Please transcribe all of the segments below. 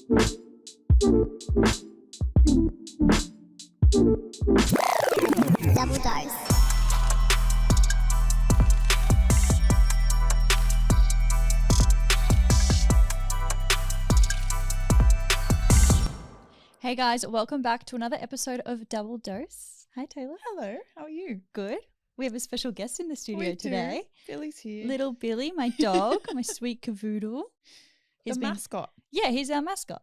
Double dose. Hey guys, welcome back to another episode of Double Dose. Hi Taylor. Hello, how are you? Good. We have a special guest in the studio We today. do. Billy's here. Little Billy, my dog, my sweet cavoodle. The mascot. Yeah, he's our mascot.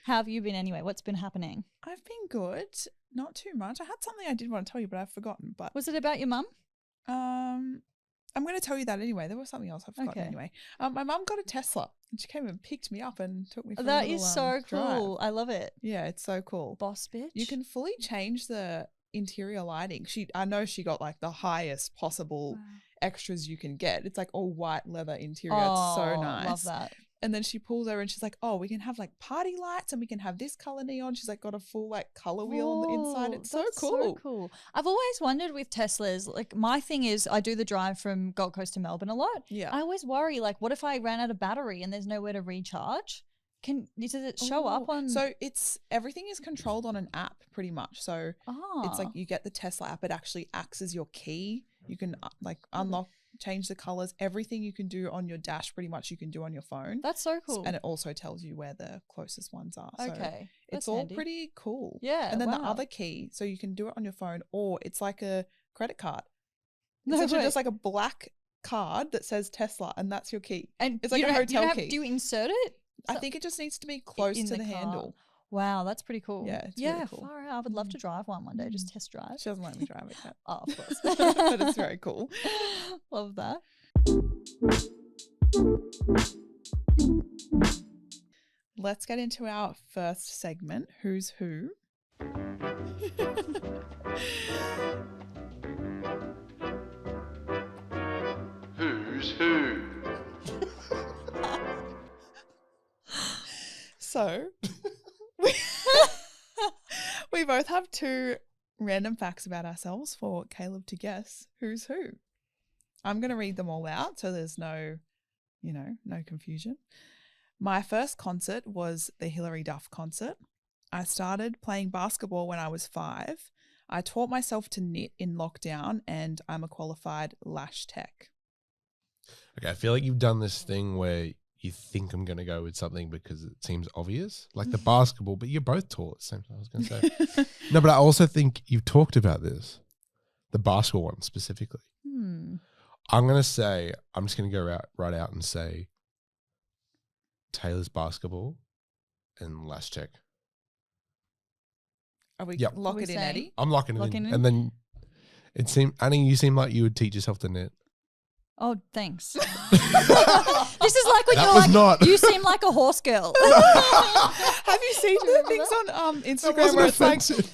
How have you been anyway? What's been happening? I've been good. Not too much. I had something I did want to tell you, but I've forgotten. But Was it about your mum? I'm going to tell you that anyway. There was something else I've forgotten Okay. anyway. My mum got a Tesla and she came and picked me up and took me for a That little, is so cool. drive. I love it. Yeah, it's so cool. Boss bitch. You can fully change the interior lighting. I know she got like the highest possible extras you can get. It's like all white leather interior. It's so nice. Love that. And then she pulls over and she's like, oh, we can have like party lights and we can have this color neon. She's like got a full like color wheel on the inside. It's so That's cool. So cool. I've always wondered with Teslas, like my thing is I do the drive from Gold Coast to Melbourne a lot. Yeah. I always worry, like, what if I ran out of battery and there's nowhere to recharge? Does it show up on? So everything is controlled on an app pretty much. So it's like you get the Tesla app. It actually acts as your key. You can unlock, change the colors. Everything you can do on your dash pretty much you can do on your phone. That's so cool. And it also tells you where the closest ones are. So Okay. it's That's all handy. pretty cool. Yeah, And then the wow. other key, so you can do it on your phone or it's like a credit card. No It's actually way. just like a black card that says Tesla and that's your key. And it's like you a don't have- hotel you don't key. have, do you insert it? I think it just needs to be close in to the car. handle. Wow, that's pretty cool. Yeah, it's really cool. Far out. I would love to drive one day, just test drive. She doesn't let me drive it yet. Oh, of course. But it's very cool. Love that. Let's get into our first segment, Who's Who. Who's Who? So, we both have two random facts about ourselves for Caleb to guess who's who. I'm going to read them all out so there's no confusion. My first concert was the Hilary Duff concert. I started playing basketball when I was 5. I taught myself to knit in lockdown and I'm a qualified lash tech. Okay, I feel like you've done this thing where you think I'm going to go with something because it seems obvious, like the basketball, but you're both tall at the same time, I was going to say. No, but I also think you've talked about this, the basketball one specifically. I'm going to say, I'm just going to go right out and say Taylor's basketball and lash tech. Are we Yep. lock We're it in, saying- Eddie? I'm locking it Locking in. in? And then it seemed, Annie, you seem like you would teach yourself to knit. Oh, thanks. This is like when That you're was like, not- you seem like a horse girl. Have you seen the things on That Instagram wasn't where it's like, offensive.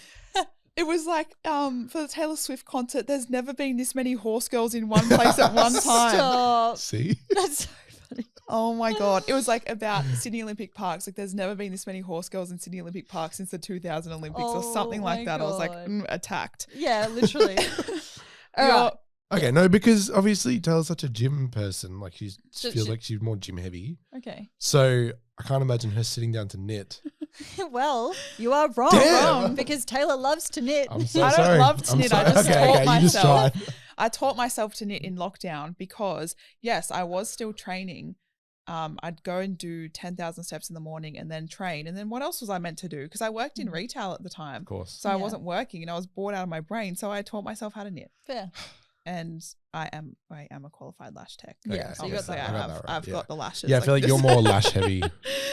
it was like for the Taylor Swift concert, there's never been this many horse girls in one place at one time. Stop. See? That's so funny. Oh my God. It was like about Sydney Olympic Parks. Like there's never been this many horse girls in Sydney Olympic Park since the 2000 Olympics or Oh something my like that. I was like, God. attacked. Yeah, literally. All You're- right. Okay, no, because obviously Taylor's such a gym person. Like she So feels she- like she's more gym heavy. Okay. So I can't imagine her sitting down to knit. Well, you are wrong. Damn. Because Taylor loves to knit. I'm so I don't sorry. love to I'm knit. I sorry. just Okay, taught you just myself. tried. I taught myself to knit in lockdown because, yes, I was still training. I'd go and do 10,000 steps in the morning and then train. And then what else was I meant to do? Because I worked in retail at the time. Of course. So I Yeah. wasn't working and I was bored out of my brain. So I taught myself how to knit. Fair. And I am a qualified lash tech. Yeah, Okay, so you got Obviously, that. I got that right, I've yeah. got the lashes. Yeah, I feel like you're this. more lash heavy.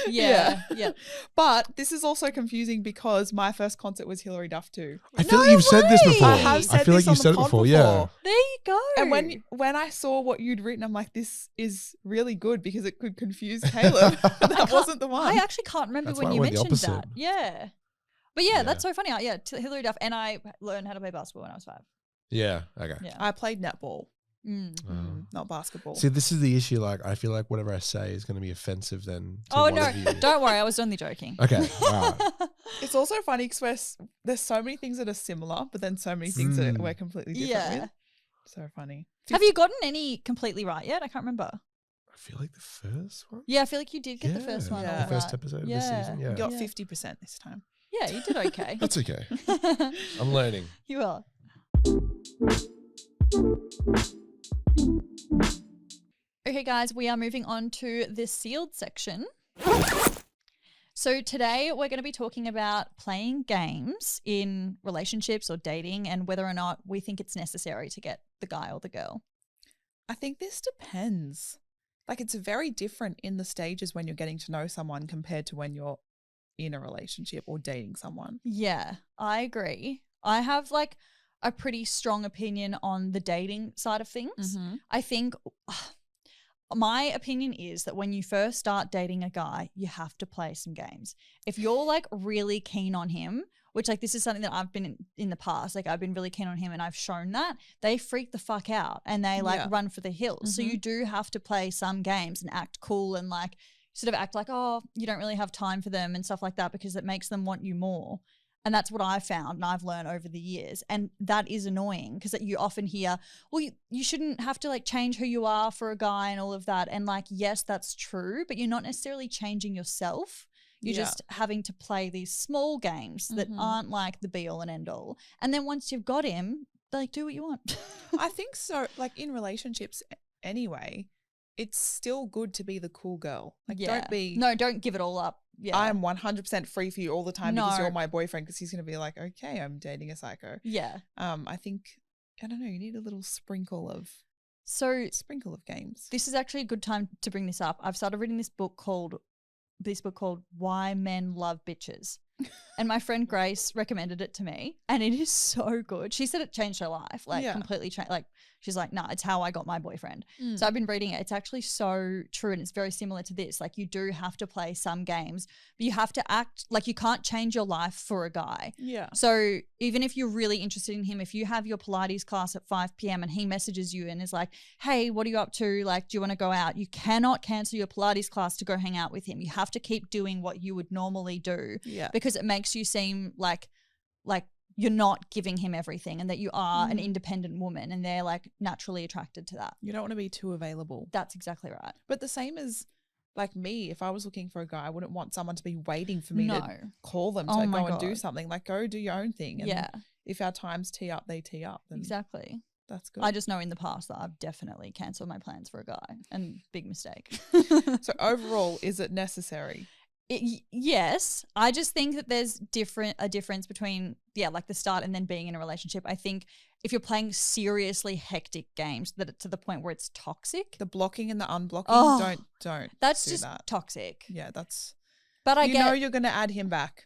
Yeah. Yeah. But this is also confusing because my first concert was Hilary Duff too. I feel like you've said this way. before. I have said feel this like on you've the said it pod before. Yeah. There you go. And when I saw what you'd written, I'm like, this is really good because it could confuse Caleb. That wasn't the one. I actually can't remember That's when why I you went the mentioned that. opposite. Yeah. But yeah, Yeah. that's so funny. Yeah, Hilary Duff. And I learned how to play basketball when I was 5. Yeah. Okay. Yeah. I played netball, Um, not basketball. See, this is the issue. Like, I feel like whatever I say is going to be offensive then. To Oh, one no. of you. Don't worry. I was only joking. Okay. All right. It's also funny because there's so many things that are similar, but then so many things that we're completely different Yeah. with. So funny. Have you gotten any completely right yet? I can't remember. I feel like the first one. Yeah, I feel like you did get the first one. Yeah. all The first right. episode of this season. Yeah. You got Yeah. 50% this time. Yeah, you did okay. That's okay. I'm learning. You are. Okay, guys, we are moving on to the sealed section. So today we're going to be talking about playing games in relationships or dating and whether or not we think it's necessary to get the guy or the girl. I think this depends. Like, it's very different in the stages when you're getting to know someone compared to when you're in a relationship or dating someone. Yeah, I agree. I have like a pretty strong opinion on the dating side of things. I think my opinion is that when you first start dating a guy, you have to play some games. If you're like really keen on him, which like this is something that I've been in the past, like I've been really keen on him and I've shown that, they freak the fuck out and they like run for the hills. So you do have to play some games and act cool and like sort of act like, oh, you don't really have time for them and stuff like that because it makes them want you more. And that's what I've found and I've learned over the years. And that is annoying because you often hear, well, you shouldn't have to like change who you are for a guy and all of that. And like, yes, that's true, but you're not necessarily changing yourself. You're just having to play these small games that aren't like the be all and end all. And then once you've got him, like do what you want. I think so. Like in relationships anyway, it's still good to be the cool girl. Like don't give it all up. Yeah. I'm 100% free for you all the time because you're my boyfriend, because he's going to be like, okay, I'm dating a psycho. Yeah. I think, I don't know, you need a little sprinkle of games. This is actually a good time to bring this up. I've started reading this book called Why Men Love Bitches. And my friend Grace recommended it to me and it is so good. She said it changed her life, like completely changed. Like she's like, nah, it's how I got my boyfriend. So I've been reading it. It's actually so true and it's very similar to this. Like you do have to play some games, but you have to act like you can't change your life for a guy. Yeah. So even if you're really interested in him, if you have your Pilates class at 5 p.m. and he messages you and is like, hey, what are you up to? Like, do you want to go out? You cannot cancel your Pilates class to go hang out with him. You have to keep doing what you would normally do. Yeah. Because it makes you seem like you're not giving him everything and that you are an independent woman and they're like naturally attracted to that. You don't want to be too available. That's exactly right. But the same as like me, if I was looking for a guy, I wouldn't want someone to be waiting for me to call them to go and do something. Like go do your own thing. And if our times tee up, they tee up. Then exactly. That's good. I just know in the past that I've definitely cancelled my plans for a guy and big mistake. So overall, is it necessary? Yes, I just think that there's a difference between like the start and then being in a relationship. I think if you're playing seriously hectic games that to the point where it's toxic, the blocking and the unblocking, don't. That's do just that. toxic. Yeah, that's. But I know you're going to add him back,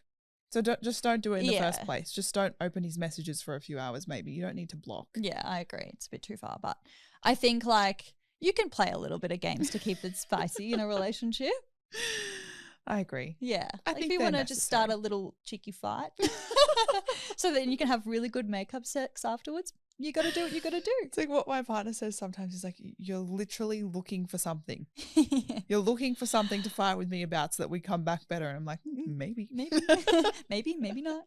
so don't do it in the first Yeah. place. Just don't open his messages for a few hours. Maybe you don't need to block. Yeah, I agree. It's a bit too far, but I think like you can play a little bit of games to keep it spicy in a relationship. I agree. Yeah. I Like think if you they're want to just start a necessary. little cheeky fight so then you can have really good makeup sex afterwards, you got to do what you got to do. It's like what my partner says sometimes. He's like, you're literally looking for something. You're looking for something to fight with me about so that we come back better. And I'm like, maybe. Maybe not.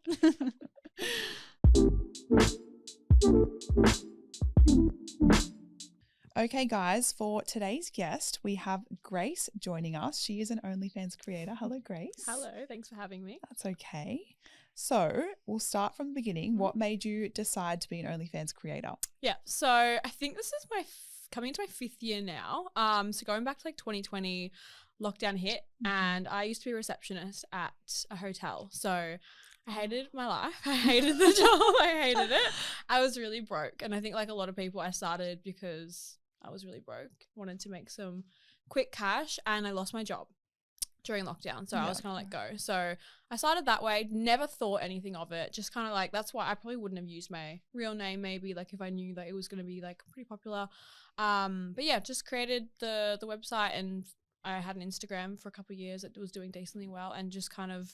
Okay, guys, for today's guest, we have Grace joining us. She is an OnlyFans creator. Hello, Grace. Hello, thanks for having me. That's okay. So we'll start from the beginning. What made you decide to be an OnlyFans creator? Yeah, so I think this is coming into my 5th year now. So going back to like 2020, lockdown hit, and I used to be a receptionist at a hotel. So I hated my life. I hated the job. I hated it. I was really broke, and I think like a lot of people, I started because I was really broke, wanted to make some quick cash, and I lost my job during lockdown. So I was kind of let go. So I started that way, never thought anything of it. Just kind of like, that's why I probably wouldn't have used my real name maybe, like if I knew that it was going to be like pretty popular. But yeah, just created the website, and I had an Instagram for a couple of years that was doing decently well, and just kind of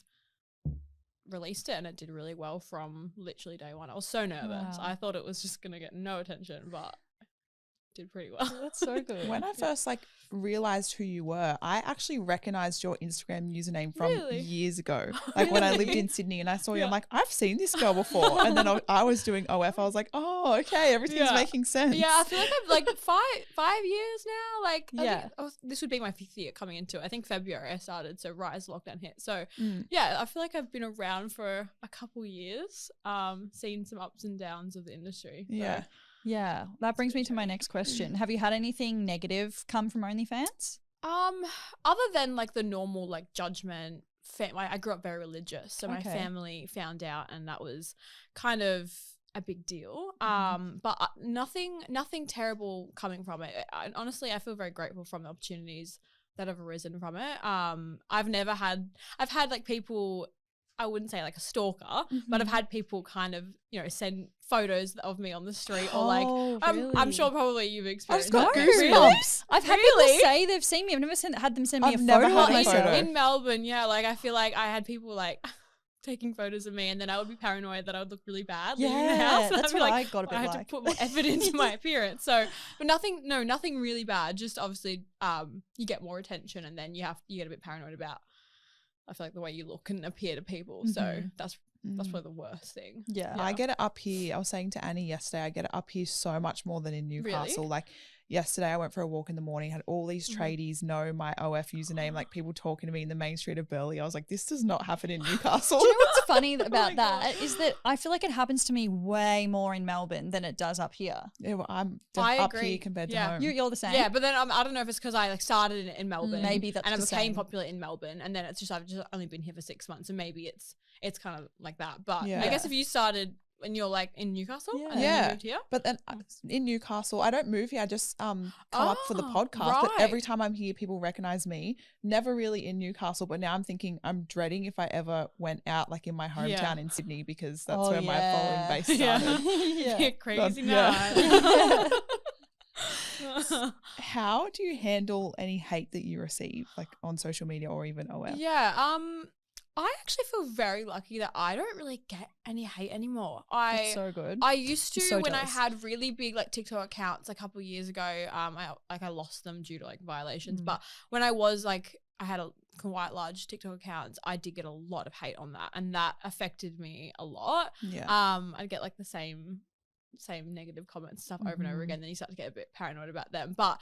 released it, and it did really well from literally day one. I was so nervous. Wow. I thought it was just going to get no attention, but did pretty well. That's so good. When I first like realized who you were, I actually recognized your Instagram username from Really? years ago. Like when I lived in Sydney and I saw you, I'm like, I've seen this girl before. And then I was doing OF. I was like, oh, okay, everything's making sense. Yeah, I feel like I've like 5 years now. Like, Yeah. this would be my 5th year coming into it. I think February I started, so right as lockdown hit. So yeah, I feel like I've been around for a couple years, seen some ups and downs of the industry. So. Yeah. Yeah, that brings me to my next question. Have you had anything negative come from OnlyFans? Other than like the normal like judgment, I grew up very religious, so my Okay. family found out, and that was kind of a big deal. But nothing terrible coming from it. Honestly, I feel very grateful from the opportunities that have arisen from it. I've had like people, I wouldn't say like a stalker, but I've had people kind of, you know, send photos of me on the street or like, I'm really? sure probably you've experienced got that. goosebumps. I've had Really? people say they've seen me. I've never had them send me I've a never photo had of a myself. photo. In Melbourne, yeah, like I feel like I had people like taking photos of me, and then I would be paranoid that I would look really bad leaving the Yeah, house. And that's I'd be what like, I got a bit I had like. to put more effort into my appearance. So, but nothing really bad. Just obviously, you get more attention, and then you get a bit paranoid about, I feel like, the way you look and appear to people. So that's probably the worst thing. Yeah. I get it up here. I was saying to Annie yesterday, I get it up here so much more than in Newcastle. Really? Like yesterday, I went for a walk in the morning, had all these tradies know my OF username, like people talking to me in the main street of Burleigh. I was like, this does not happen in Newcastle. Do you know what's funny about my that is that I feel like it happens to me way more in Melbourne than it does up here. Yeah, well, I'm I up agree. here compared to Yeah. home. You're the same. Yeah, but then I don't know if it's because I like started in Melbourne, Maybe that's and I the became same. popular in Melbourne, and then I've just only been here for 6 months, and maybe it's kind of like that. But Yeah. I guess if you started when you're like in Newcastle, and then Yeah. you moved here, But then in Newcastle, I don't move here. I just come up for the Oh, podcast. But every right. time I'm here, people recognize me. Never really in Newcastle, but now I'm thinking I'm dreading if I ever went out like in my hometown Yeah. in Sydney, because that's Oh, where my following base Yeah. started. Yeah. Yeah, crazy yeah. night. How do you handle any hate that you receive, like on social media or even OF? Yeah, I actually feel very lucky that I don't really get any hate anymore. That's so good. I used to So when jealous. I had really big like TikTok accounts a couple years ago. I lost them due to like violations. But when I was like, I had a quite large TikTok accounts, I did get a lot of hate on that, and that affected me a lot. Yeah. I'd get like the same negative comments stuff over and over again. Then you start to get a bit paranoid about them. But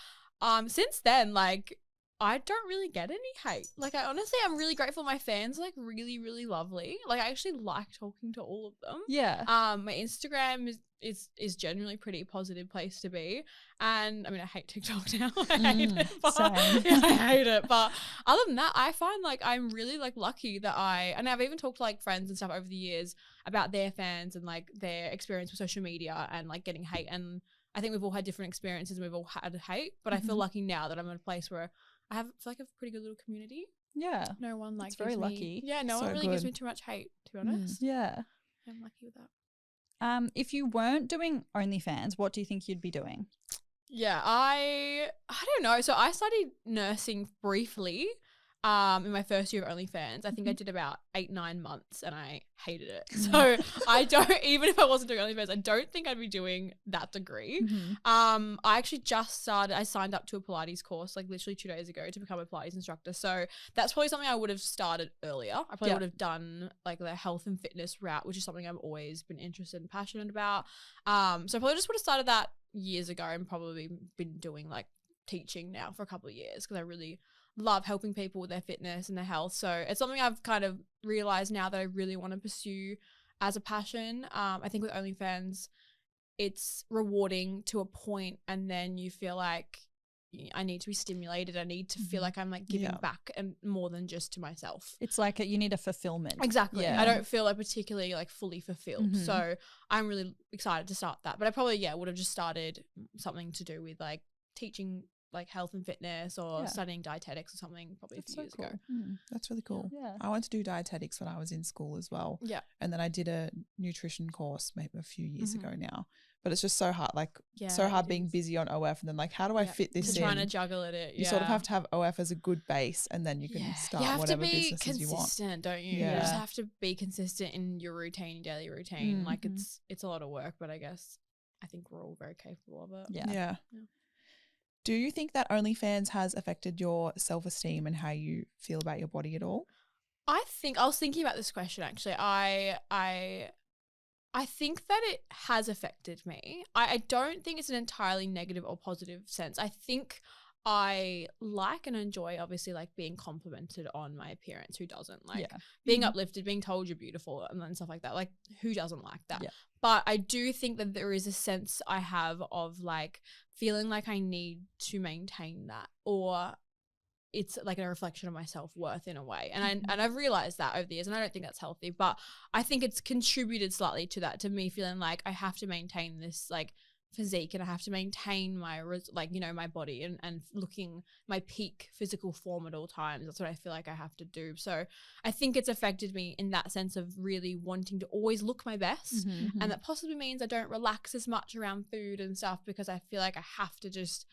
since then, like, I don't really get any hate. Like, I'm really grateful. My fans are like really, really lovely. Like, I actually like talking to all of them. Yeah. My Instagram is generally pretty positive place to be. And I mean, I hate TikTok now. I hate it. But, same. yeah, I hate it. But other than that, I find like I'm really like lucky that and I've even talked to like friends and stuff over the years about their fans and like their experience with social media and like getting hate. And I think we've all had different experiences and we've all had hate. But I feel lucky now that I'm in a place where I feel like I have a pretty good little community. Yeah. No one like That's very gives me- lucky. Yeah, no So one really gives good. me too much hate, to be honest. Yeah. I'm lucky with that. If you weren't doing OnlyFans, what do you think you'd be doing? Yeah, I don't know. So I studied nursing briefly in my first year of OnlyFans. I think I did about 8-9 months and I hated it. So I don't, even if I wasn't doing OnlyFans, I don't think I'd be doing that degree. I actually I signed up to a Pilates course like literally 2 days ago to become a Pilates instructor. So that's probably something I would have started earlier. I probably would have done like the health and fitness route, which is something I've always been interested and passionate about. So I probably just would have started that years ago and probably been doing like teaching now for a couple of years because I really love helping people with their fitness and their health. So it's something I've kind of realized now that I really want to pursue as a passion. I think with OnlyFans, it's rewarding to a point and then you feel like I need to be stimulated. I need to feel like I'm like giving back and more than just to myself. It's like you need a fulfillment. Exactly. Yeah. I don't feel like particularly like fully fulfilled. So I'm really excited to start that. But I probably, would have just started something to do with like teaching like health and fitness or studying dietetics or something probably a few years ago. That's really cool. Yeah. I went to do dietetics when I was in school as well. Yeah. And then I did a nutrition course maybe a few years ago now. But it's just so hard, like Yeah, so hard it being is. busy on OF and then like how do I fit this to in? trying to juggle it. You sort of have to have OF as a good base and then you can start you have whatever to be businesses you want. consistent, don't you? Yeah. You just have to be consistent in your routine, daily routine. Like it's a lot of work, but I guess I think we're all very capable of it. Yeah. Yeah. Do you think that OnlyFans has affected your self-esteem and how you feel about your body at all? I was thinking about this question actually. I think that it has affected me. I don't think it's an entirely negative or positive sense. I think I like and enjoy obviously like being complimented on my appearance. Who doesn't? Like being uplifted, being told you're beautiful and stuff like that. Like who doesn't like that? Yeah. But I do think that there is a sense I have of like feeling like I need to maintain that, or it's like a reflection of my self-worth in a way. And I've realized that over the years, and I don't think that's healthy, but I think it's contributed slightly to that, to me feeling like I have to maintain this like physique and I have to maintain my my body and looking my peak physical form at all times. That's what I feel like I have to do. So I think it's affected me in that sense of really wanting to always look my best, and that possibly means I don't relax as much around food and stuff because I feel like I have to just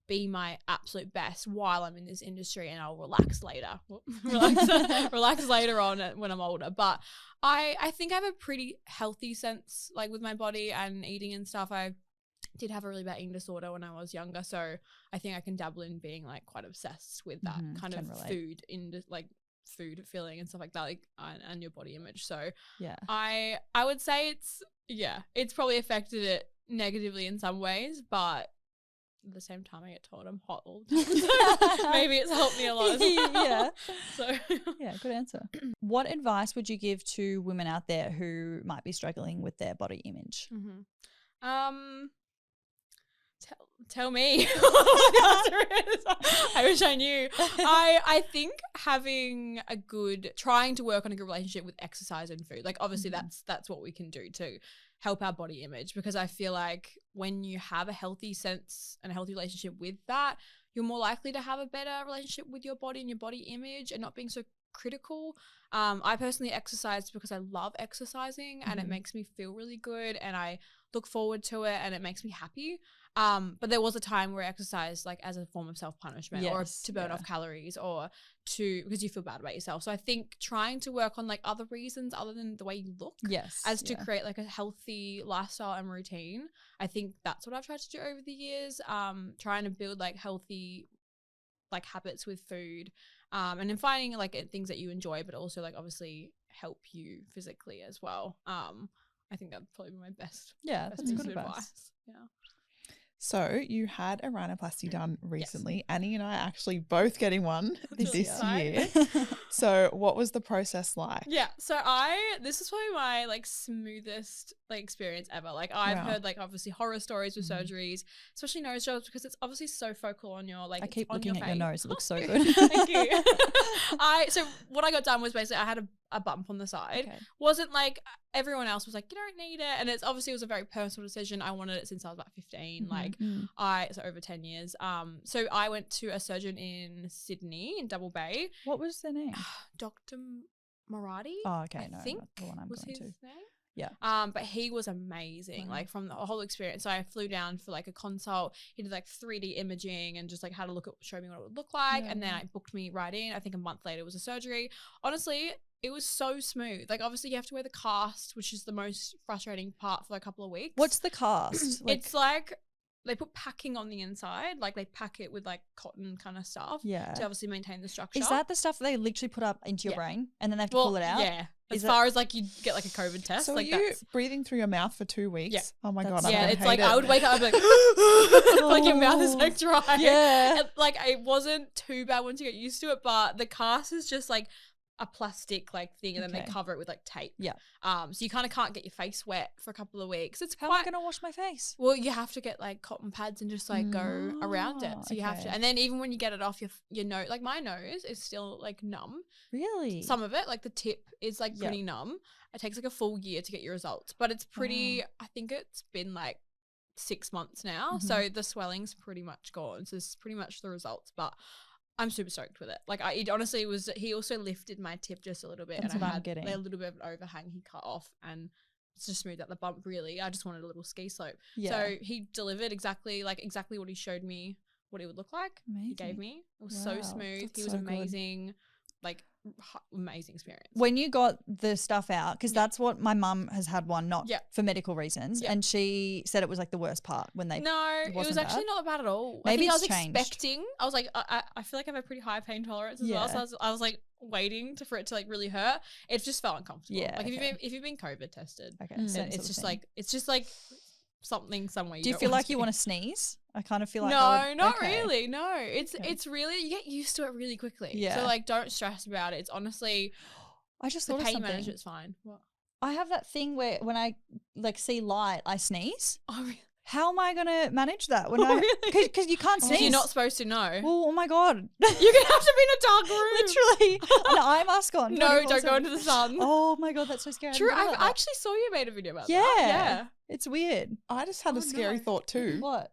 be my absolute best while I'm in this industry, and I'll relax later. relax later on when I'm older. But I think I have a pretty healthy sense like with my body and eating and stuff. I did have a really bad eating disorder when I was younger, so I think I can dabble in being like quite obsessed with that kind of food food feeling and stuff like that, like and your body image. So yeah, I would say it's probably affected it negatively in some ways, but at the same time I get told I'm hot all the time. So maybe it's helped me a lot as well. Yeah. So yeah, good answer. What advice would you give to women out there who might be struggling with their body image? Tell me what the answer is. I wish I knew. I think trying to work on a good relationship with exercise and food. Like obviously that's what we can do to help our body image, because I feel like when you have a healthy sense and a healthy relationship with that, you're more likely to have a better relationship with your body and your body image and not being so critical. I personally exercise because I love exercising and it makes me feel really good and I look forward to it and it makes me happy. But there was a time where I exercised like as a form of self-punishment or to burn off calories or because you feel bad about yourself. So I think trying to work on like other reasons other than the way you look to create like a healthy lifestyle and routine. I think that's what I've tried to do over the years. Trying to build like healthy like habits with food, and then finding like things that you enjoy, but also like obviously help you physically as well. I think that'd probably be my best. Yeah, that's good advice. Yeah. So you had a rhinoplasty done recently. Yes. Annie and I are actually both getting one this year. So what was the process like? Yeah. So this is probably my like smoothest like experience ever. Like I've heard like obviously horror stories with surgeries, especially nose jobs, because it's obviously so focal on your like. I keep looking at your nose. It looks so good. Thank you. So what I got done was basically I had a bump on the side. Okay. Wasn't like everyone else was like, you don't need it. And it was a very personal decision. I wanted it since I was about 15. So over 10 years. So I went to a surgeon in Sydney in Double Bay. What was their name? Dr. Marathi. Oh, okay. I think the one I'm was going his to. name. Yeah. But he was amazing, like from the whole experience. So I flew down for like a consult. He did like 3D imaging and just like had a look at, show me what it would look like. Yeah. And then I booked me right in. I think a month later was a surgery. Honestly, it was so smooth. Like obviously you have to wear the cast, which is the most frustrating part for a couple of weeks. What's the cast? It's like they put packing on the inside, like they pack it with like cotton kind of stuff to obviously maintain the structure. Is that the stuff that they literally put up into your brain and then they have to pull it out? Yeah. As far as like you get like a COVID test. So like are you breathing through your mouth for 2 weeks? Yeah. Oh my God. It's like I would wake up and be like, like your mouth is like dry. Yeah. And, like it wasn't too bad once you get used to it, but the cast is just like a plastic like thing and then they cover it with like tape. Yeah. So you kind of can't get your face wet for a couple of weeks. How am I going to wash my face? Well, you have to get like cotton pads and just like go around it. So you have to, and then even when you get it off your nose, like my nose is still like numb. Really? Some of it, like the tip is like pretty numb. It takes like a full year to get your results, but it's pretty, I think it's been like 6 months now. So the swelling's pretty much gone. So it's pretty much the results, but I'm super stoked with it. Like it honestly was, he also lifted my tip just a little bit. That's and what I I'm getting. A little bit of an overhang he cut off and it's just smoothed out the bump really. I just wanted a little ski slope. Yeah. So he delivered exactly what he showed me what it would look like. Amazing. He gave me. It was so smooth. He was amazing. like amazing experience. When you got the stuff out, because Yeah. that's what my mum has had one, not Yeah. for medical reasons, Yeah. and she said it was like the worst part when they. No, it was wasn't actually bad? not bad at all. Maybe I think I it's was changed. expecting. I was like, I feel like I have a pretty high pain tolerance as well. Yeah. So I was like waiting for it to like really hurt. It just felt uncomfortable. Yeah, Like okay. if you've been COVID tested, Okay, Mm. same then sort it's of just thing. like something somewhere. Do you don't feel want like to you be. want to sneeze? I kind of feel like No, not okay. really. No, it's Okay. it's really you get used to it really quickly. Yeah. So like don't stress about it. It's honestly I just the thought of pain something. management's fine. What? I have that thing where when I like see light, I sneeze. Oh really? How am I gonna manage that when Oh, I? really? Because you can't sneeze. You're not supposed to know. Well, oh my god! You're gonna have to be in a dark room. Literally, an eye mask on. No, 24/7. don't go into the sun. Oh my god, that's so scary. True. I didn't know I about that. actually saw you made a video about Yeah. that. It's weird. I just had Oh, a scary no. thought too. What?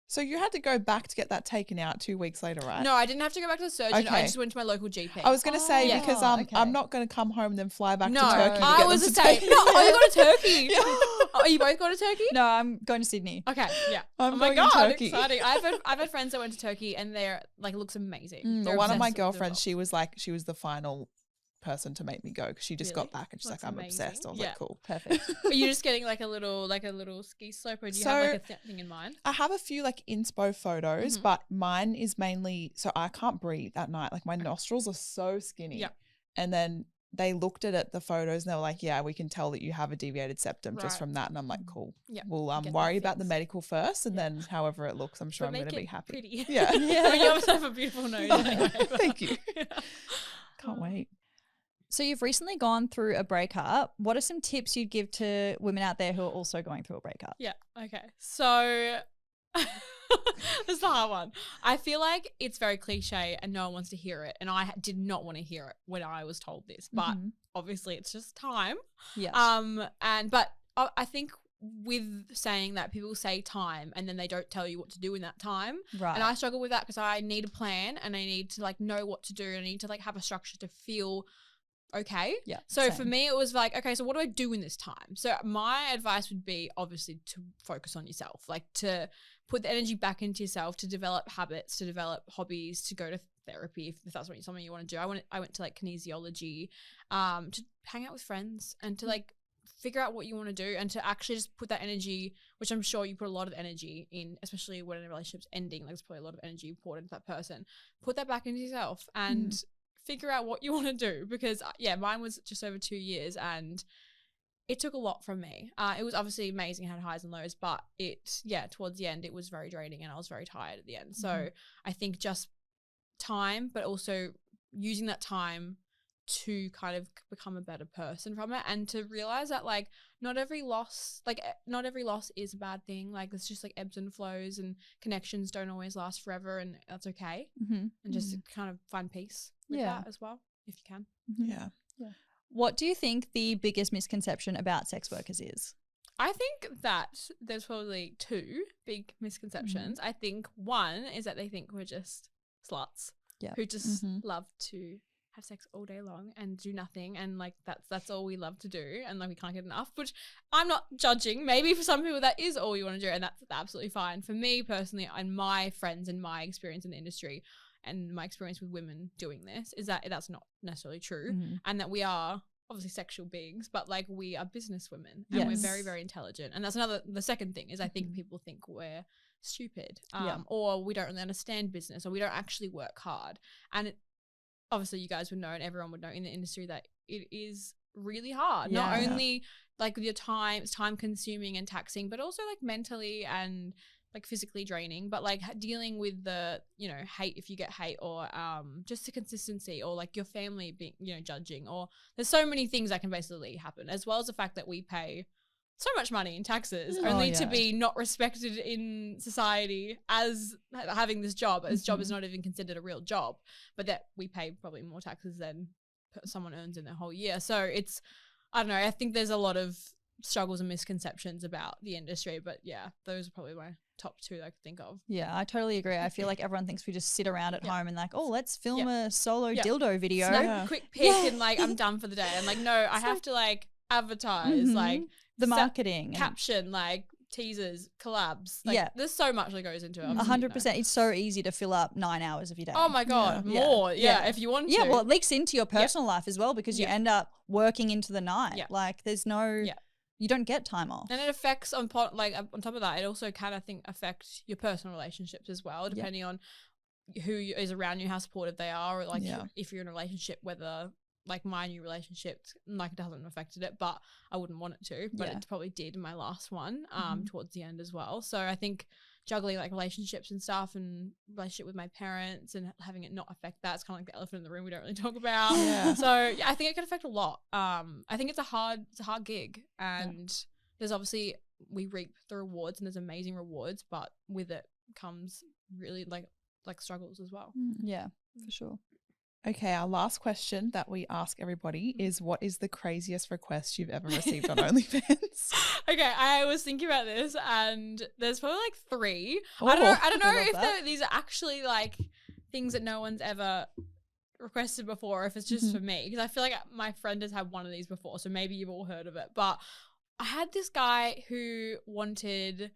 So you had to go back to get that taken out 2 weeks later, right? No, I didn't have to go back to the surgeon. I Okay. just went to my local GP. I was going to say Oh, because okay. I'm not going to come home and then fly back no, to Turkey. To I get was them the to same. take No, it. oh, you got to Turkey. Yeah. Oh, you both going to Turkey? No, I'm going to Sydney. Okay, yeah. I'm oh my going to god, Turkey. exciting! I've had friends that went to Turkey and they're like, it looks amazing. They're One of my obsessed with the girlfriends, vlogs. she was like, she was the final person to make me go because she just Really? got back and she's That's like, I'm amazing. obsessed. I was Yeah. like, cool. Perfect. Are you just getting like a little ski slope, or do you have So- like a thing in mind? I have a few like inspo photos, Mhm. but mine is mainly so I can't breathe at night. Like my nostrils are so skinny. Yep. And then they looked at it, the photos, and they were like, "Yeah, we can tell that you have a deviated septum just Right. from that." And I'm like, "Cool. Yeah, We'll get that worry about the fixed. medical first, and Yeah. then however it looks, I'm sure I'm But going to make be it happy." pretty. Yeah. I mean, you obviously have a beautiful nose. Anyway, but- Thank you. Yeah. Can't wait. So you've recently gone through a breakup. What are some tips you'd give to women out there who are also going through a breakup? Yeah. Okay. So this is the hard one. I feel like it's very cliche and no one wants to hear it. And I did not want to hear it when I was told this, but Mhm. obviously it's just time. Yeah. But I think with saying that, people say time and then they don't tell you what to do in that time. right. And I struggle with that because I need a plan and I need to like know what to do. And I need to like have a structure to feel okay. yeah. So for same. me, it was like, okay, so what do I do in this time? So my advice would be obviously to focus on yourself, like to put the energy back into yourself, to develop habits, to develop hobbies, to go to therapy if that's something you want to do. I went to like kinesiology, to hang out with friends and to like figure out what you want to do and to actually just put that energy, which I'm sure you put a lot of energy in, especially when a relationship's ending, like there's probably a lot of energy poured into that person. Put that back into yourself and figure out what you want to do, because mine was just over 2 years and it took a lot from me. It was obviously amazing, had highs and lows, but towards the end it was very draining and I was very tired at the end. So I think just time, but also using that time to kind of become a better person from it, and to realize that like not every loss is a bad thing. Like it's just like ebbs and flows, and connections don't always last forever, and that's okay. Mhm. And just kind of find peace with Yeah. that as well, if you can. Yeah. What do you think the biggest misconception about sex workers is? I think that there's probably two big misconceptions. I think one is that they think we're just sluts Yeah. who just Mhm. love to have sex all day long and do nothing, and like that's all we love to do, and like we can't get enough, which I'm not judging. Maybe for some people that is all you want to do, and that's absolutely fine. For me personally, and my friends and my experience in the industry and my experience with women doing this, is that that's not necessarily true, Mhm. and that we are obviously sexual beings, but like we are business women and we're Yes. very, very intelligent. And that's the second thing is I think people think we're stupid, Yeah. or we don't really understand business, or we don't actually work hard. And obviously you guys would know, and everyone would know in the industry, that it is really hard. Not Yeah. only like your time, it's time consuming and taxing, but also like mentally and like physically draining, but like dealing with the, hate, if you get hate, or just the consistency, or like your family being, judging, or there's so many things that can basically happen, as well as the fact that we pay so much money in taxes only to yeah. be not respected in society as having this job, as job is not even considered a real job, but that we pay probably more taxes than someone earns in their whole year. So it's, I don't know, I think there's a lot of struggles and misconceptions about the industry, but yeah, those are probably my top two that I could think of. Yeah, I totally agree. I feel like everyone thinks we just sit around at Yeah. home and like, oh, let's film Yeah. a solo Yeah. dildo video. Snap Yeah. a quick pic and like I'm done for the day. And like, no, I have to like advertise, Mhm. like The sa- marketing. and- caption, like teasers, collabs. Like, Yeah. there's so much that goes into it. 100%. It's so easy to fill up 9 hours of your day. Oh my God, Yeah. more. Yeah. Yeah, if you want to. Yeah, well, it leaks into your personal life as well because you Yeah. end up working into the night. Yeah. Like, there's no, Yeah. you don't get time off. And it affects on top of that, it also can, I think, affect your personal relationships as well, depending on who is around you, how supportive they are, or like if you're in a relationship, whether like my new relationship, like it hasn't affected it, but I wouldn't want it to, but it probably did in my last one, towards the end as well. So I think juggling like relationships and stuff and relationship with my parents and having it not affect that, it's kind of like the elephant in the room we don't really talk about. Yeah. So yeah, I think it can affect a lot. I think it's a hard gig, and there's obviously, we reap the rewards and there's amazing rewards, but with it comes really like struggles as well. Yeah, for sure. Okay, our last question that we ask everybody is, what is the craziest request you've ever received on OnlyFans? Okay, I was thinking about this, and there's probably like 3. Oh, I don't know I love if that. these are actually like things that no one's ever requested before, or if it's just for me, because I feel like my friend has had one of these before, so maybe you've all heard of it. But I had this guy who wanted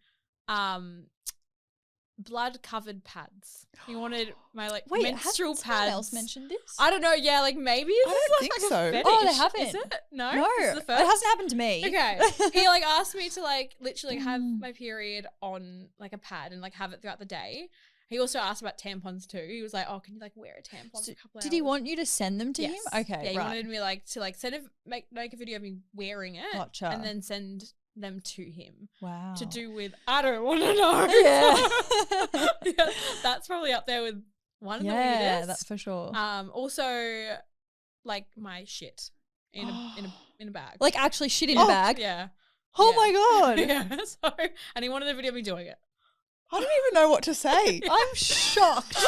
blood covered pads. He wanted my like menstrual hasn't someone pads. else mentioned this? I don't know. Yeah, like maybe I this is don't like, think a so. fetish. Oh, they haven't. Is it? No, No, this is the it first? hasn't happened to me. Okay. He like asked me to like literally have my period on like a pad and like have it throughout the day. He also asked about tampons too. He was like, "Oh, can you like wear a tampon for a couple Did he hours?" want you to send them to him? Okay, Yeah, he right. wanted me like to like make a video of me wearing it, Gotcha. and then send them to him Wow. to do with. I don't want to know. Yeah. Yeah, that's probably up there with one of the weirdest. Yeah, that's for sure. Also, like my shit in a bag. Like actually shit in a bag? Yeah. Oh Yeah. my God. Yeah. So, and he wanted a video of me doing it. I don't even know what to say. I'm shocked.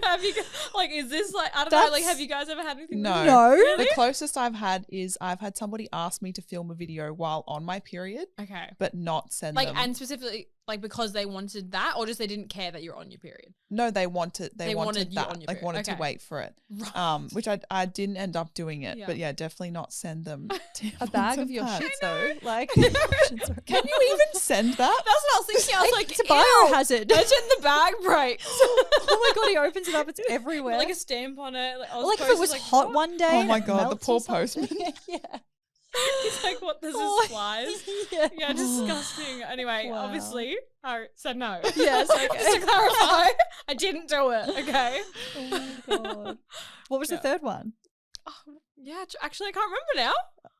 Have you like? Is this like? I don't know. Like, That's- have you guys ever had anything? No. No. The closest I've had is I've had somebody ask me to film a video while on my period, Okay. but not send Like, them. and specifically, like, because they wanted that, or just they didn't care that you're on your period. No, they wanted They wanted you that. on your Like period. wanted to Okay. wait for it. Right. Which I didn't end up doing it. Yeah. But yeah, definitely not send them A bag tampons of your and shit pads. though. Like Can you even send that? That's what I was thinking. I was like, it's a ew. biohazard. Imagine the bag breaks. Oh my God, he opens it up, it's everywhere. Like a stamp on it. Like, I Or like if supposed it was to, like, hot what? one day. Oh and my it God, the melts poor or something. postman. Yeah. He's like, what? This Oh, is flies. yeah. Yeah, disgusting. Anyway, Wow. obviously, I said no. Yes, okay. Just to clarify, I didn't do it. Okay. Oh my God. What was the third one? Oh, yeah, actually, I can't remember now.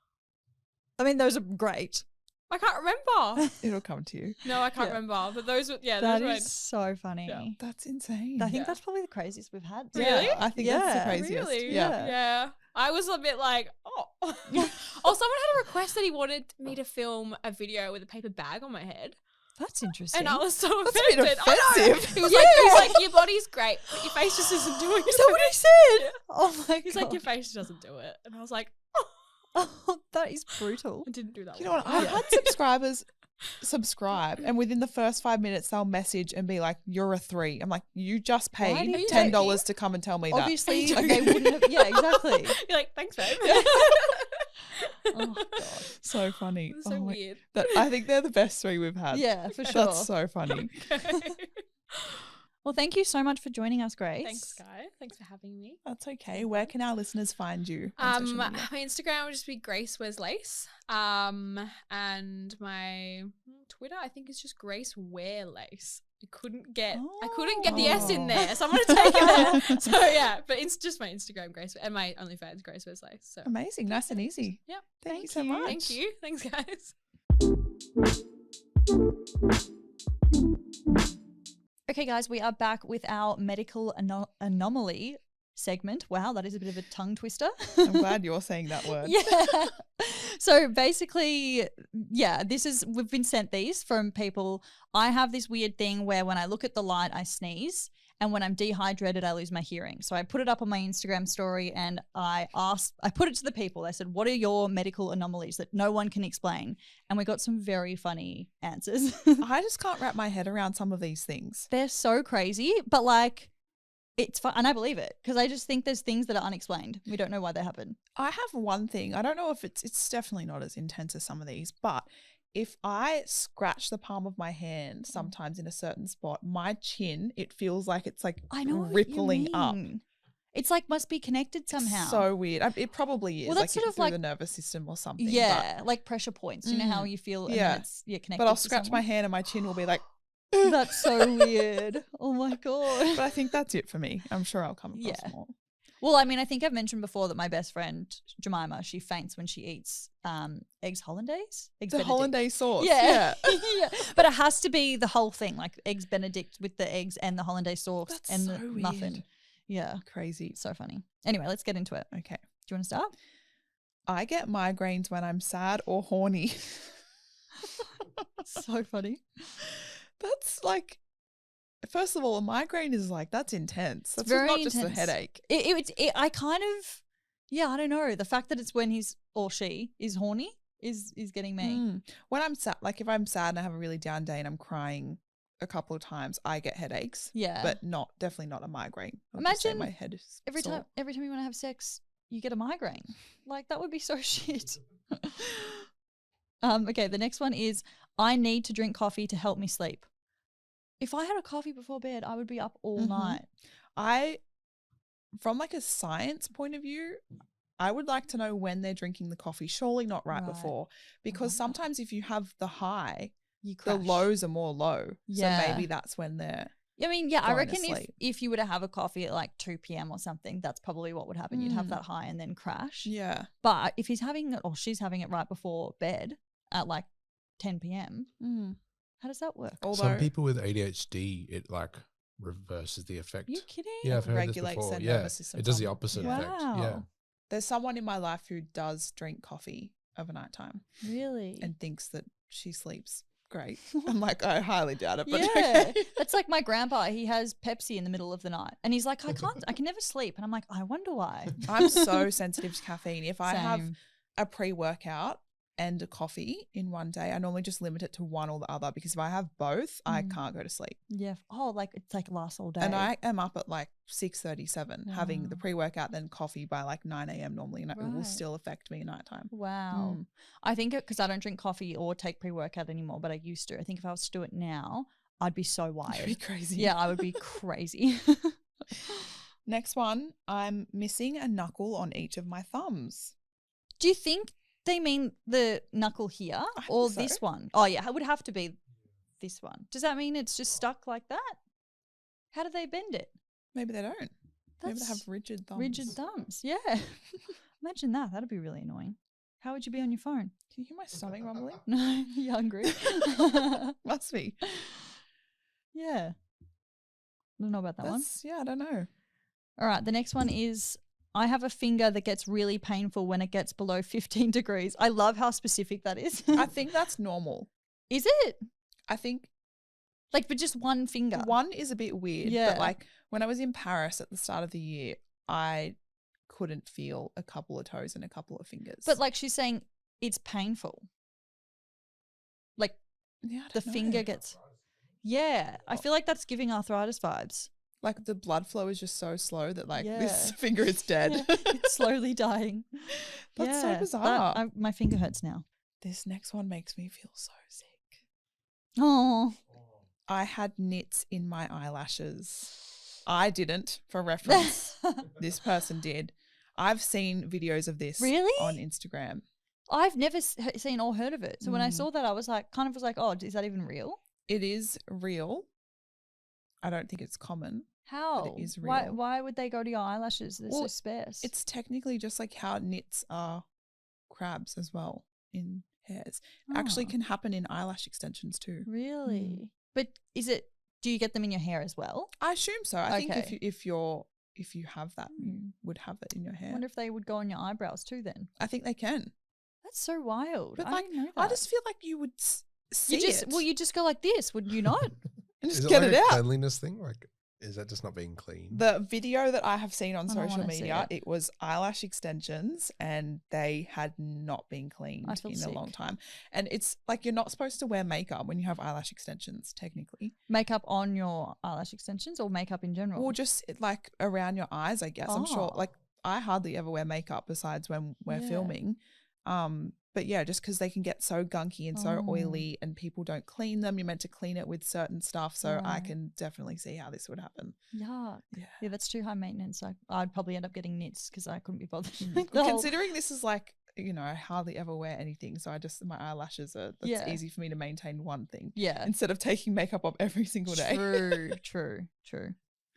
I mean, those are great. I can't remember. It'll come to you. No, I can't Yeah. remember. But those were, yeah, That those were. is so funny. Yeah. That's insane. I think Yeah. that's probably the craziest we've had. Really? Yeah, I think that's the Yeah. craziest. Really? Yeah. Yeah. I was a bit like, oh. Oh, someone had a request that he wanted me to film a video with a paper bag on my head. That's interesting. And I was so That's a bit offended. I know. offensive. He was like, your body's great, but your face just isn't doing it. Is that what he said? Yeah. Oh my He's God. like, your face doesn't do it. And I was like, Oh, that is brutal. I didn't do that. You know one. what? I've had subscribers subscribe, and within the first 5 minutes, they'll message and be like, "You're a 3." I'm like, "You just Why paid do you $10 to come and tell me that." Obviously, Are you they joking? wouldn't have. Yeah, exactly. You're like, thanks, babe. Oh, God. So funny. It's so Oh my- weird. I think they're the best 3 we've had. Yeah, for sure. That's so funny. Well, thank you so much for joining us, Grace. Thanks, Guy. Thanks for having me. That's okay. Where can our listeners find you on social My media? Instagram would just be Grace Wears Lace. And my Twitter, I think, is just Grace Wear Lace. I couldn't get the S in there, so I'm gonna take it there. So yeah, but it's just my Instagram, Grace, and my OnlyFans, Grace Wears Lace. So Amazing. Nice and easy. Yep. Thank you so much. thank you. Thanks, guys. Okay, guys, we are back with our medical anomaly segment. Wow, that is a bit of a tongue twister. I'm glad you're saying that word. Yeah. So basically, yeah, we've been sent these from people. I have this weird thing where when I look at the light, I sneeze. And when I'm dehydrated, I lose my hearing. So I put it up on my Instagram story and I put it to the people. I said, what are your medical anomalies that no one can explain? And we got some very funny answers. I just can't wrap my head around some of these things. They're so crazy, but like, it's fun. And I believe it because I just think there's things that are unexplained. We don't know why they happen. I have one thing. I don't know if it's definitely not as intense as some of these, but if I scratch the palm of my hand sometimes in a certain spot, my chin, it feels like it's like I know rippling up. It's like must be connected somehow. So weird. It probably is. Well, like that's sort of through like the nervous system or something. Yeah, like pressure points. You know how you feel and then it's connected. But I'll to scratch my hand and my chin will be like. That's so weird. Oh my God. But I think that's it for me. I'm sure I'll come across more. Well, I mean, I think I've mentioned before that my best friend Jemima, she faints when she eats eggs hollandaise. Eggs The Benedict. hollandaise sauce. Yeah. Yeah. But it has to be the whole thing, like eggs Benedict with the eggs and the hollandaise sauce That's and so the weird. muffin. Yeah. Crazy. So funny. Anyway, let's get into it. Okay. Do you want to start? I get migraines when I'm sad or horny. So funny. That's like, first of all, a migraine is like, that's intense. That's very not just a intense. headache. I kind of, I don't know. The fact that it's when he's or she is horny is getting me. When I'm sad, like if I'm sad and I have a really down day and I'm crying a couple of times, I get headaches. Yeah. But definitely not a migraine. I'll just say Imagine my head is every sore. time you want to have sex, you get a migraine. Like that would be so shit. Okay, the next one is I need to drink coffee to help me sleep. If I had a coffee before bed, I would be up all night. From like a science point of view, I would like to know when they're drinking the coffee. Surely not right before, because sometimes if you have the high, you crash. the lows are more low. Yeah. So maybe that's when they're. I mean, yeah, I going reckon to sleep. if you were to have a coffee at like 2 p.m. or something, that's probably what would happen. You'd have that high and then crash. Yeah. But if he's having it or she's having it right before bed at like 10 p.m., how does that work? Although some people with ADHD, it like reverses the effect. Are you kidding? Yeah, I've heard regulates this before. their Yeah, nervous system. it does the opposite effect. Wow. Yeah. there's someone in my life who does drink coffee overnight time Really? and thinks that she sleeps great. I'm like, I highly doubt it, but yeah. okay. That's like my grandpa. He has Pepsi in the middle of the night and he's like, I can never sleep. And I'm like, I wonder why. I'm so sensitive to caffeine. If I have Same. a pre-workout and a coffee in one day, I normally just limit it to one or the other, because if I have both, I can't go to sleep. Yeah. Oh, like it's like lasts all day. And I am up at like 6:37 having the Wow. pre-workout, then coffee by like 9 a.m. normally, and it will Right. still affect me at nighttime. Wow. I think because I don't drink coffee or take pre-workout anymore, but I used to. I think if I was to do it now, I'd be so It'd wired. be crazy. Yeah, I would be crazy. Next one, I'm missing a knuckle on each of my thumbs. Do you think they mean the knuckle here I or think so. this one? Oh, yeah, it would have to be this one. Does that mean it's just stuck like that? How do they bend it? Maybe they don't. Maybe they That's have rigid thumbs. rigid thumbs. Yeah. Imagine that. That'd be really annoying. How would you be on your phone? Can you hear my stomach rumbling? No, you hungry? Must be. Yeah. I don't know about that one. Yeah, I don't know. All right, the next one is I have a finger that gets really painful when it gets below 15 degrees. I love how specific that is. I think that's normal. Is it? I think Like for just one finger? one is a bit weird. Yeah. But like when I was in Paris at the start of the year, I couldn't feel a couple of toes and a couple of fingers. But like she's saying it's painful. Like yeah, I the don't know. finger gets. Yeah, I feel like that's giving arthritis vibes. Like the blood flow is just so slow that like this Yeah. finger is dead. Yeah, it's slowly dying. That's so Yeah, bizarre. my finger hurts now. This next one makes me feel so sick. Oh, I had knits in my eyelashes. I didn't, for reference. This person did. I've seen videos of this Really? on Instagram. I've never seen or heard of it. So when I saw that, I was like, oh, is that even real? It is real. I don't think it's common. How? But it is Why? real. Why would they go to your eyelashes? They're so Well, sparse. It's technically just like how knits are crabs as well in hairs. Actually Oh. can happen in eyelash extensions too. Really? But is it? Do you get them in your hair as well? I assume so. I think Okay. if you have that, you would have it in your I hair. wonder if they would go on your eyebrows too. Then I think they can. that's so wild. But I like, didn't know that. I just feel like you would see it. you just go like this, would you not? and Is just it get like it a out. cleanliness thing? Like, is that just not being clean? The video that I have seen on I don't social wanna see media, it. it was eyelash extensions and they had not been cleaned I feel in a long sick. time. And it's like you're not supposed to wear makeup when you have eyelash extensions, technically. Makeup on your eyelash extensions or makeup in general? Or just like around your eyes, I guess. I'm sure. Oh. Like I hardly ever wear makeup besides when we're Yeah. filming. But yeah, just because they can get so gunky and so oily and people don't clean them. You're meant to clean it with certain stuff. So I can definitely see how this would happen. Yuck. Yeah. Yeah, that's too high maintenance. I'd probably end up getting nits because I couldn't be bothered. Considering this is like, you know, I hardly ever wear anything. So my eyelashes that's easy for me to maintain one thing. Yeah. Instead of taking makeup off every single day. True.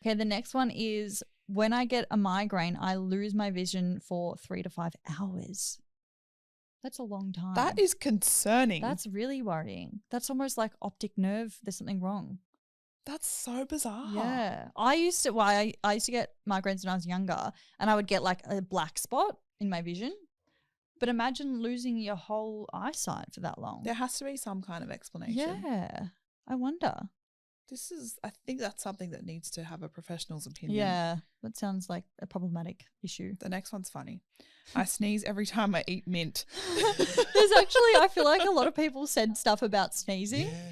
Okay, the next one is when I get a migraine, I lose my vision for 3 to 5 hours. That's a long time. That is concerning. That's really worrying. That's almost like optic nerve. There's something wrong. That's so bizarre. Yeah. I used to get migraines when I was younger, and I would get like a black spot in my vision. But imagine losing your whole eyesight for that long. There has to be some kind of explanation. Yeah. I wonder. I think that's something that needs to have a professional's opinion. Yeah. That sounds like a problematic issue. The next one's funny. I sneeze every time I eat mint. There's actually, I feel like a lot of people said stuff about sneezing. Yeah.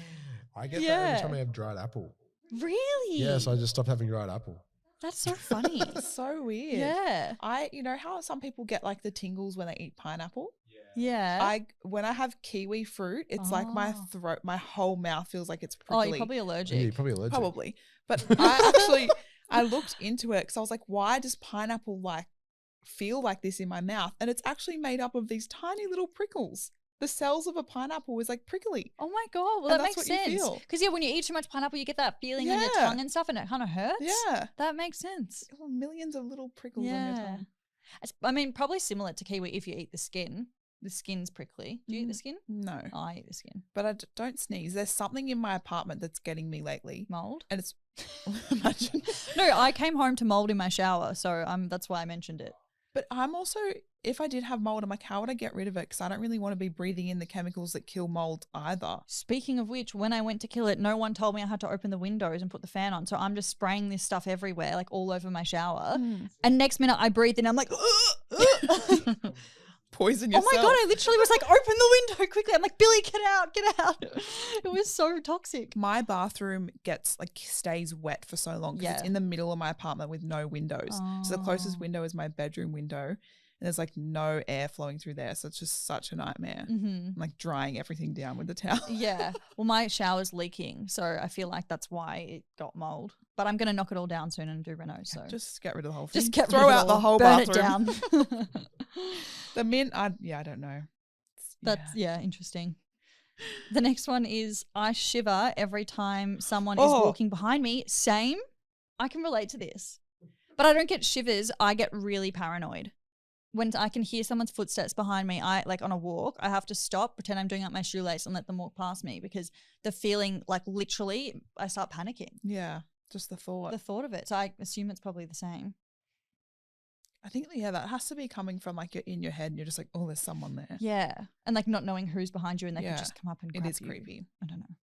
I get that every time I have dried apple. Really? Yeah, so I just stopped having dried apple. That's so funny. So weird. Yeah. You know how some people get like the tingles when they eat pineapple? Yeah. When I have kiwi fruit, it's like my throat, my whole mouth feels like it's prickly. Oh, you're probably allergic. Yeah, you're probably allergic. Probably. But I looked into it because I was like, why does pineapple like feel like this in my mouth? And it's actually made up of these tiny little prickles. The cells of a pineapple is like prickly. Oh my God. Well, And that that's makes what you sense. feel. Because when you eat too much pineapple, you get that feeling on your Yeah. tongue and stuff, and it kind of hurts. Yeah. That makes sense. Oh, millions of little prickles on your Yeah. tongue. I mean, probably similar to kiwi if you eat the skin. The skin's prickly. Do you eat the skin? No. Oh, I eat the skin. But I don't sneeze. There's something in my apartment that's getting me lately. Mold? And it's imagine. No, I came home to mold in my shower, so that's why I mentioned it. But I'm also, if I did have mold, I'm like, how would I get rid of it? Because I don't really want to be breathing in the chemicals that kill mold either. Speaking of which, when I went to kill it, no one told me I had to open the windows and put the fan on. So I'm just spraying this stuff everywhere, like all over my shower. And next minute I breathe and I'm like, Poison oh yourself. my God, I literally was like, open the window quickly. I'm like, Billy, get out. It was so toxic. My bathroom stays wet for so long because it's in the middle of my apartment with no windows. So the closest window is my bedroom window, and there's like no air flowing through there. So it's just such a nightmare. I'm like drying everything down with the towel. Yeah. Well, my shower's leaking, so I feel like that's why it got mold. But I'm going to knock it all down soon and do reno. So Just get rid of the whole thing. just get throw rid of out it the all, whole burn bathroom. it down. The mint, I don't know. That's interesting. The next one is I shiver every time someone is walking behind me. Same. I can relate to this. But I don't get shivers. I get really paranoid. When I can hear someone's footsteps behind me, like on a walk, I have to stop, pretend I'm doing up my shoelace and let them walk past me because the feeling, like literally, I start panicking. Yeah, just the thought. The thought of it. So I assume it's probably the same. I think, that has to be coming from like you're in your head and you're just like, oh, there's someone there. Yeah. And like not knowing who's behind you and they could just come up and grab It is you. creepy. I don't know.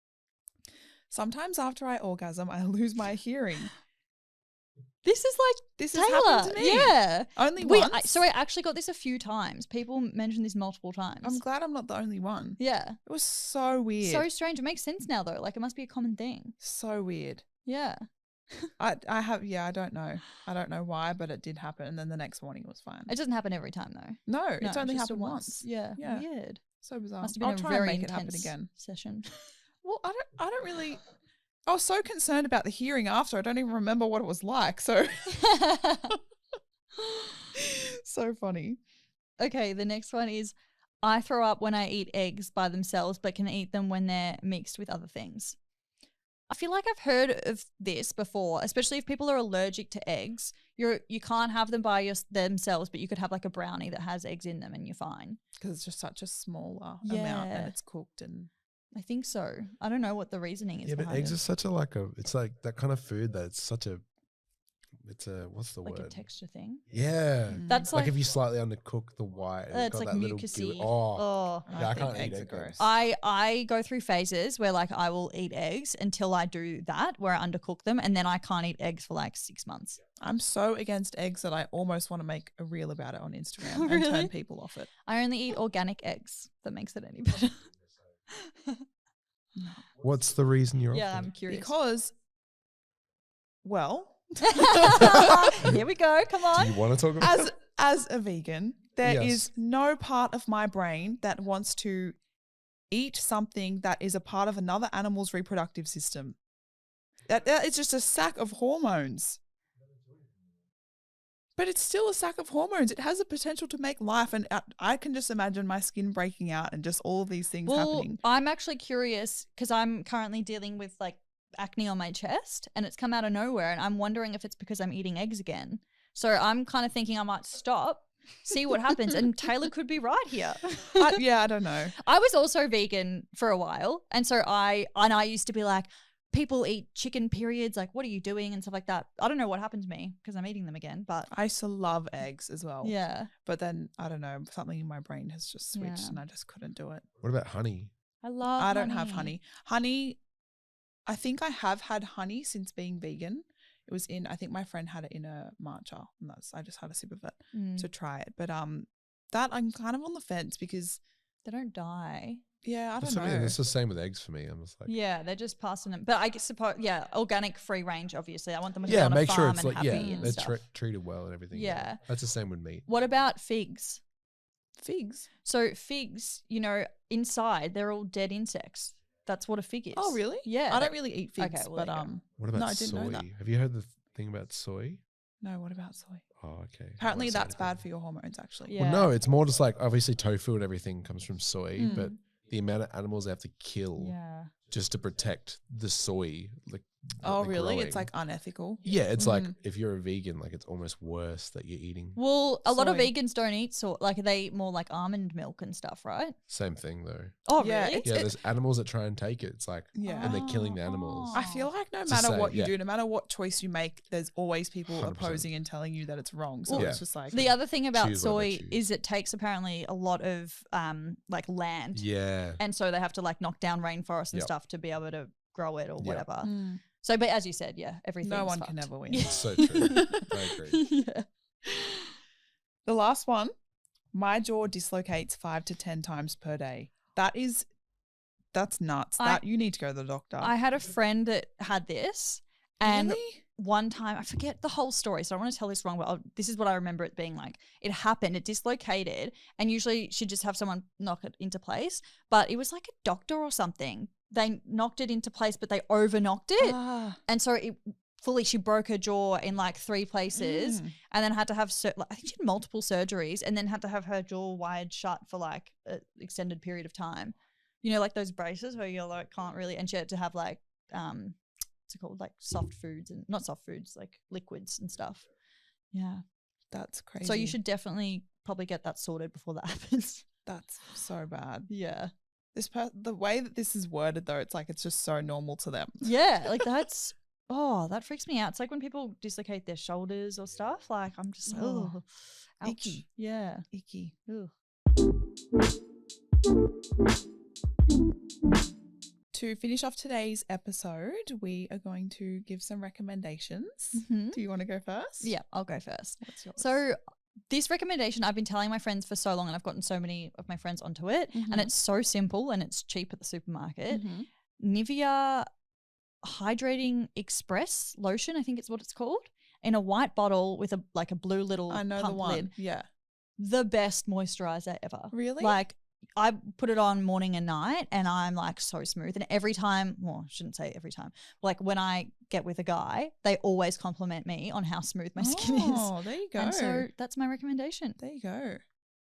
Sometimes after I orgasm, I lose my hearing. This is like This Taylor. has happened to me. Yeah. Only once. So I actually got this a few times. People mention this multiple times. I'm glad I'm not the only one. Yeah. It was so weird. So strange. It makes sense now though. Like it must be a common thing. So weird. Yeah. I don't know. I don't know why, but it did happen. And then the next morning it was fine. It doesn't happen every time though. No, it's only just happened once. Yeah. Yeah. Weird. So bizarre. Must have been I'll a try very and make it happen intense again. session. Well, I don't really. I was so concerned about the hearing after. I don't even remember what it was like. So, so funny. Okay, the next one is I throw up when I eat eggs by themselves, but can eat them when they're mixed with other things. I feel like I've heard of this before, especially if people are allergic to eggs. You can't have them by themselves, but you could have like a brownie that has eggs in them and you're fine. Because it's just such a smaller amount and it's cooked and. I think so. I don't know what the reasoning is. Yeah, but behind eggs it. are such it's like that kind of food that it's what's the Like word? a texture thing. Yeah. That's like if you slightly undercook the white, and it's got like that little mucousy. goo- Oh, yeah, I think can't eat eggs are egg gross. yolks. I go through phases where like I will eat eggs until I do that, where I undercook them, and then I can't eat eggs for like 6 months. I'm so against eggs that I almost want to make a reel about it on Instagram and Really? turn people off it. I only eat organic eggs. If that makes it any better. What's the reason you're Yeah, off I'm it? curious. Because, well, Here we go. Come Do on. you want to talk about it? as a vegan, There Yes. is no part of my brain that wants to eat something that is a part of another animal's reproductive system. That is just a sack of hormones. But it's still a sack of hormones. It has the potential to make life, and I can just imagine my skin breaking out and just all of these things happening. I'm actually curious because I'm currently dealing with like acne on my chest and it's come out of nowhere, and I'm wondering if it's because I'm eating eggs again. So I'm kind of thinking I might stop, see what happens, and Taylor could be right here. Yeah, I don't know. I was also vegan for a while, and so I used to be like, people eat chicken periods, like what are you doing and stuff like that. I don't know what happened to me because I'm eating them again, but I used to love eggs as well. yeah. But then, I don't know, something in my brain has just switched Yeah. and I just couldn't do it. What about honey? I love I don't have honey. Honey, I think I have had honey since being vegan. It was in, I think my friend had it in a matcha, and I just had a sip of it Mm. to try it. But that I'm kind of on the fence because, They don't die. yeah, I That's don't what I mean. know. It's the same with eggs for me. I'm just like, Yeah, they're just passing them. But I suppose, yeah, organic, free range, obviously. I want them to be yeah, on a make sure farm it's and like, happy yeah, and they're stuff. treated well and everything. Yeah. That's the same with meat. What about figs? Figs. So figs, you know, inside they're all dead insects. That's what a fig is. Oh, really? Yeah. I don't really eat figs, Okay, well, but there you go. What about No, I didn't soy? know that. Have you heard the thing about soy? no, what about soy? Oh, okay. Apparently I won't say that's bad anything. for your hormones, actually. Yeah. Well, no, it's more just like obviously tofu and everything comes from soy, Mm. but the amount of animals they have to kill Yeah. just to protect the soy, like what Oh, they're really? growing. It's like unethical. Yeah, it's like Mm. if you're a vegan, like it's almost worse that you're eating. Well, a lot of Soy. vegans don't eat soy. Like they eat more like almond milk and stuff, right? Same thing though. Oh, Yeah, really? Yeah, there's animals that try and take it. It's like, Yeah. and they're killing the animals. I feel like no To matter say, what you yeah. do, no matter what choice you make, there's always people 100%. opposing and telling you that it's wrong. So Well, it's just like, The other thing about Choose whatever soy choose. is it takes apparently a lot of like land. Yeah. And so they have to like knock down rainforests and Yep. stuff to be able to grow it or Yep. whatever. Mm. So, but as you said, yeah, everything. no one can ever win. It's so true. I agree. Yeah. The last one, my jaw dislocates 5 to 10 times per day. That's nuts. That you need to go to the doctor. I had a friend that had this, and Really? one time I forget the whole story, so I don't want to tell this wrong, but this is what I remember it being like. It happened, it dislocated, and usually she'd just have someone knock it into place, but it was like a doctor or something. They knocked it into place, but they over knocked it, and so it she broke her jaw in like 3 places, Mm. and then had to have I think she had multiple surgeries, and then had to have her jaw wired shut for like an extended period of time. You know, like those braces where you're like can't really, and she had to have like what's it called, like soft foods and not soft foods, like liquids and stuff. Yeah, That's crazy. so you should definitely probably get that sorted before that happens. That's so bad. Yeah, The way that this is worded, though, it's like it's just so normal to them. yeah, like that freaks me out. It's like when people dislocate their shoulders or stuff. Like I'm just Oh, ouch. icky. Yeah. Icky. Ugh. To finish off today's episode, we are going to give some recommendations. Mhm. Do you want to go first? Yeah, I'll go first. What's yours? So this recommendation, I've been telling my friends for so long, and I've gotten so many of my friends onto it, Mhm. and it's so simple and it's cheap at the supermarket. Mhm. Nivea Hydrating Express lotion, I think it's what it's called, in a white bottle with a blue little I know the pump one. lid. Yeah. The best moisturizer ever. Really? Like I put it on morning and night, and I'm like so smooth. And every time, well, I shouldn't say every time, like when I get with a guy, they always compliment me on how smooth my skin is. Oh, there you go. And so that's my recommendation. there you go.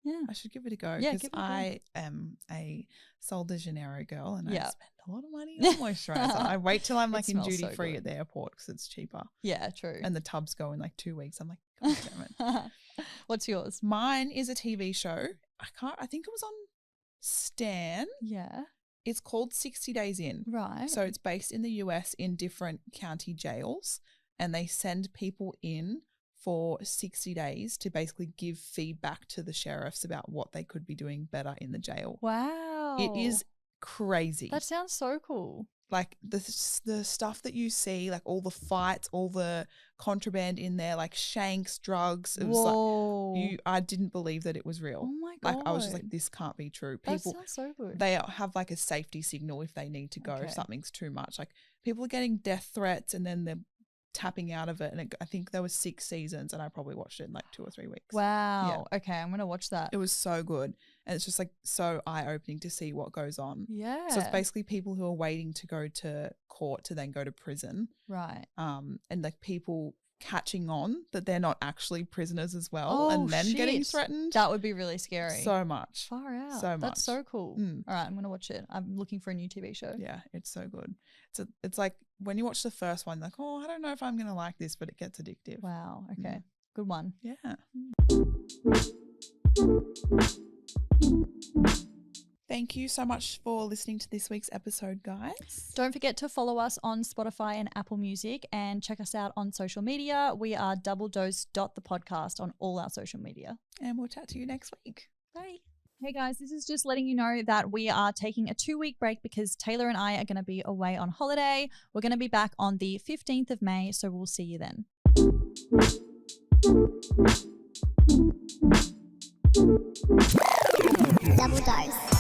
Yeah. I should give it a go. Yeah, because give it a go. I am a Sol de Janeiro girl and Yeah. I spend a lot of money on moisturizer. I wait till I'm It like in smells duty so free good. at the airport because it's cheaper. Yeah, true. And the tubs go in like 2 weeks. I'm like, God damn it. What's yours? Mine is a TV show. I think it was on Stan. Yeah. It's called 60 Days In. Right. So it's based in the US in different county jails, and they send people in for 60 days to basically give feedback to the sheriffs about what they could be doing better in the jail. Wow. It is crazy. That sounds so cool. Like the stuff that you see, like all the fights, all the contraband in there, like shanks, drugs. It was Whoa. like I didn't believe that it was real. Oh my God. Like I was just like, this can't be true. That People sounds so good. they have like a safety signal if they need to go Okay. if something's too much. Like people are getting death threats and then they're tapping out of it. And I think there were 6 seasons and I probably watched it in like 2 or 3 weeks. Wow. Okay, I'm going to watch that. It was so good. And it's just like so eye-opening to see what goes on. Yeah. So it's basically people who are waiting to go to court to then go to prison. Right. And like people catching on that they're not actually prisoners as well, Oh, and then getting shit. threatened. That would be really scary. So much. Far out. So much. That's so cool. Mm. All right, I'm going to watch it. I'm looking for a new TV show. Yeah, it's so good. It's like when you watch the first one, like, oh, I don't know if I'm going to like this, but it gets addictive. Wow. Okay. Good one. Yeah. Thank you so much for listening to this week's episode, guys. Don't forget to follow us on Spotify and Apple Music and check us out on social media. We are doubledose.thepodcast on all our social media. And we'll chat to you next week. Bye. Hey guys, this is just letting you know that we are taking a 2-week break because Taylor and I are going to be away on holiday. We're going to be back on the 15th of May, so we'll see you then. Double dose.